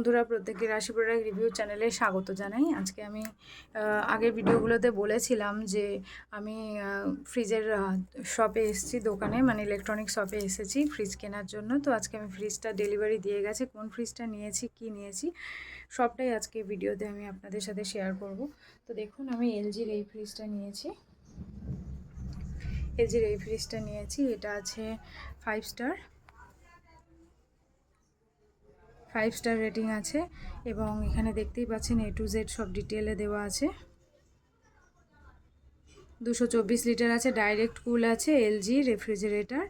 বন্ধুরা, প্রত্যেককে রাশি প্রোডাক্ট রিভিউ চ্যানেলে স্বাগত জানাই। আজকে আমি আগের ভিডিওগুলোতে বলেছিলাম যে আমি ফ্রিজের শপে এসেছি, দোকানে মানে ইলেকট্রনিক শপে এসেছি ফ্রিজ কেনার জন্য। তো আজকে আমি ফ্রিজটা ডেলিভারি দিয়ে গেছে, কোন ফ্রিজটা নিয়েছি, কি নিয়েছি সবটাই আজকে ভিডিওতে আমি আপনাদের সাথে শেয়ার করব। তো দেখুন, আমি এলজির এই ফ্রিজটা নিয়েছি। এলজির এই ফ্রিজটা নিয়েছি, এটা আছে 5 স্টার রেটিং আছে এবং এখানে দেখতেই পাচ্ছেন A to Z সব ডিটেলে দেওয়া আছে। 224 লিটার আছে, ডাইরেক্ট কুল আছে, এলজি রেফ্রিজারেটর।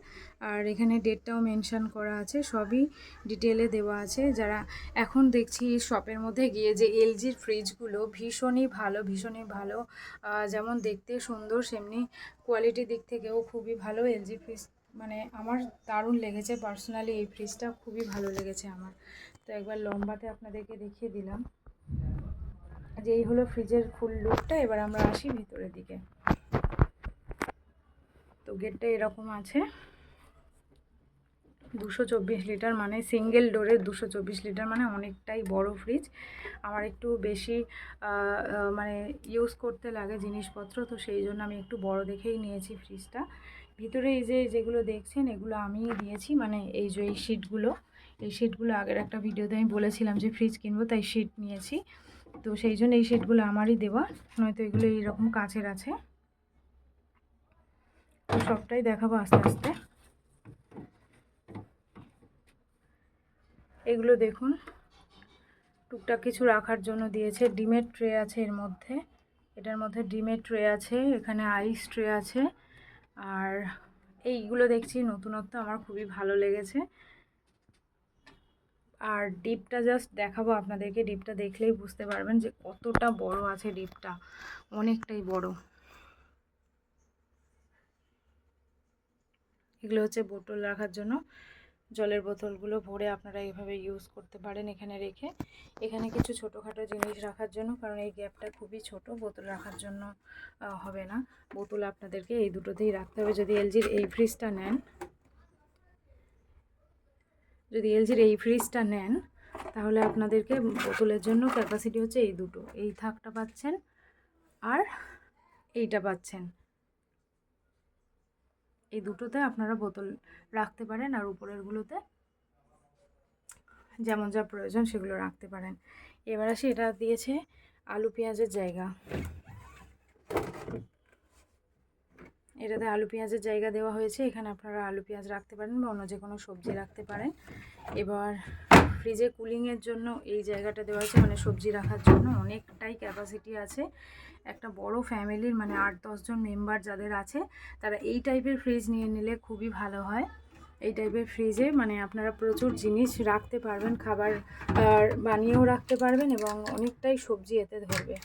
আর এখানে ডেটটাও মেনশন করা আছে, সবই ডিটেলে দেওয়া আছে। যারা এখন দেখছি শপের মধ্যে গিয়ে যে এলজির ফ্রিজগুলো ভীষণই ভালো, যেমন দেখতে সুন্দর সেমনি কোয়ালিটির দিক থেকেও খুবই ভালো। এলজি ফ্রিজ মানে আমার দারুণ লেগেছে, পার্সোনালি এই ফ্রিজটা খুবই ভালো লেগেছে আমার। তো একবার লম্বাতে আপনাদেরকে দেখিয়ে দিলাম যে এই হলো ফ্রিজের ফুল লুকটা। এবার আমরা আসি ভিতরের দিকে। তো গেটটা এরকম আছে, 224 লিটার মানে সিঙ্গেল ডোরের 224 লিটার মানে অনেকটাই বড় ফ্রিজ। আমার একটু বেশি মানে ইউজ করতে লাগে জিনিসপত্র, তো সেই জন্য আমি একটু বড় দেখেই নিয়েছি ফ্রিজটা। ভিতরে এই যে যেগুলো দেখছেন এগুলো আমিই দিয়েছি, মানে এই যে এই শিটগুলো আগের একটা ভিডিওতে আমি বলেছিলাম যে ফ্রিজ কিনবো, তাই শিট নিয়েছি। তো সেই জন্য এই শিটগুলো আমারই দেওয়া, নয়তো এগুলো এইরকম কাচের আছে। তো সবটাই দেখাবো আস্তে আস্তে। এগুলো দেখুন, টুকটাক কিছু রাখার জন্য দিয়েছে। ডিমের ট্রে আছে এর মধ্যে, এটার মধ্যে ডিমের ট্রে আছে, এখানে আইস ট্রে আছে। আর এইগুলো দেখছি নতুনত্ব, আমার খুবই ভালো লেগেছে। আর ডিপটা জাস্ট দেখাবো আপনাদেরকে, ডিপটা দেখলেই বুঝতে পারবেন যে কতটা বড় আছে ডিপটা, অনেকটাই বড়। এগুলো হচ্ছে বোতল রাখার জন্য, জলের বোতলগুলো ভরে আপনারা এইভাবে ইউজ করতে পারেন এখানে রেখে। এখানে কিছু ছোটোখাটো জিনিস রাখার জন্য, কারণ এই গ্যাপটা খুবই ছোট, বোতল রাখার জন্য হবে না। বোতল আপনাদেরকে এই দুটোতেই রাখতে হবে যদি এলজির এই ফ্রিজটা নেন। তাহলে আপনাদেরকে বোতলের জন্য ক্যাপাসিটি হচ্ছে এই দুটো, এই থাকটা পাচ্ছেন আর এইটা পাচ্ছেন। এই দুটোতে আপনারা বোতল রাখতে পারেন, আর উপরেরগুলোতে যেমন যা প্রয়োজন সেগুলো রাখতে পারেন। এবার আসি, এটা দিয়েছে আলু পেঁয়াজের জায়গা। এটাতে আলু পেঁয়াজের জায়গা দেওয়া হয়েছে, এখানে আপনারা আলু পেঁয়াজ রাখতে পারেন বা অন্য যে কোনো সবজি রাখতে পারেন। এবার ফ্রিজে কুলিংয়ের জন্য এই জায়গাটা দেওয়া হয়েছে, মানে সবজি রাখার জন্য অনেকটাই ক্যাপাসিটি আছে। একটা বড় ফ্যামিলির মানে 8-10 জন মেম্বার যাদের আছে তারা এই টাইপের ফ্রিজ নিয়ে নিলে খুবই ভালো হয়। এই টাইপের ফ্রিজে মানে আপনারা প্রচুর জিনিস রাখতে পারবেন, খাবার বানিয়েও রাখতে পারবেন এবং অনেকটাই সবজি এতে ধরবে।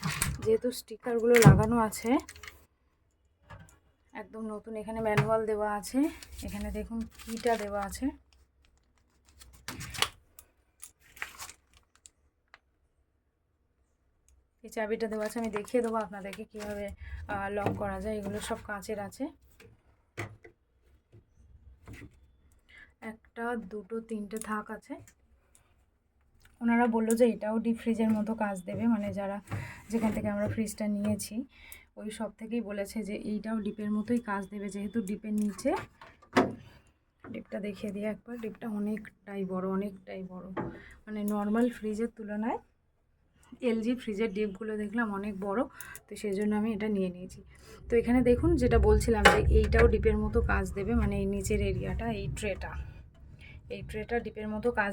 যেহেতু স্টিকারগুলো লাগানো আছে একদম নতুন, এখানে ম্যানুয়াল দেওয়া আছে, এখানে দেখুন কিটা দেওয়া আছে। এই চাবিটা দেওয়া আছে, আমি দেখিয়ে দেবো আপনাদেরকে কীভাবে লক করা যায়। এগুলো সব কাঁচের আছে, 1, 2, 3টে থাক আছে। ওনারা বললো যে এটাও ডিপ ফ্রিজের মতো কাজ দেবে, মানে যারা যেখান থেকে আমরা ফ্রিজটা নিয়েছি ওই সব থেকেই বলেছে যে এইটাও ডিপের মতোই কাজ দেবে, যেহেতু ডিপের নিচে। ডিপটা দেখিয়ে দিয়ে একবার, ডিপটা অনেকটাই বড়, মানে নর্মাল ফ্রিজের তুলনায় এলজি ফ্রিজের ডিপগুলো দেখলাম অনেক বড়, তো সেই জন্য আমি এটা নিয়ে নিয়েছি। তো এখানে দেখুন যেটা বলছিলাম যে এইটাও ডিপের মতো কাজ দেবে, মানে এই নিচের এরিয়াটা, এই ট্রেটা ডিপের মতো কাজ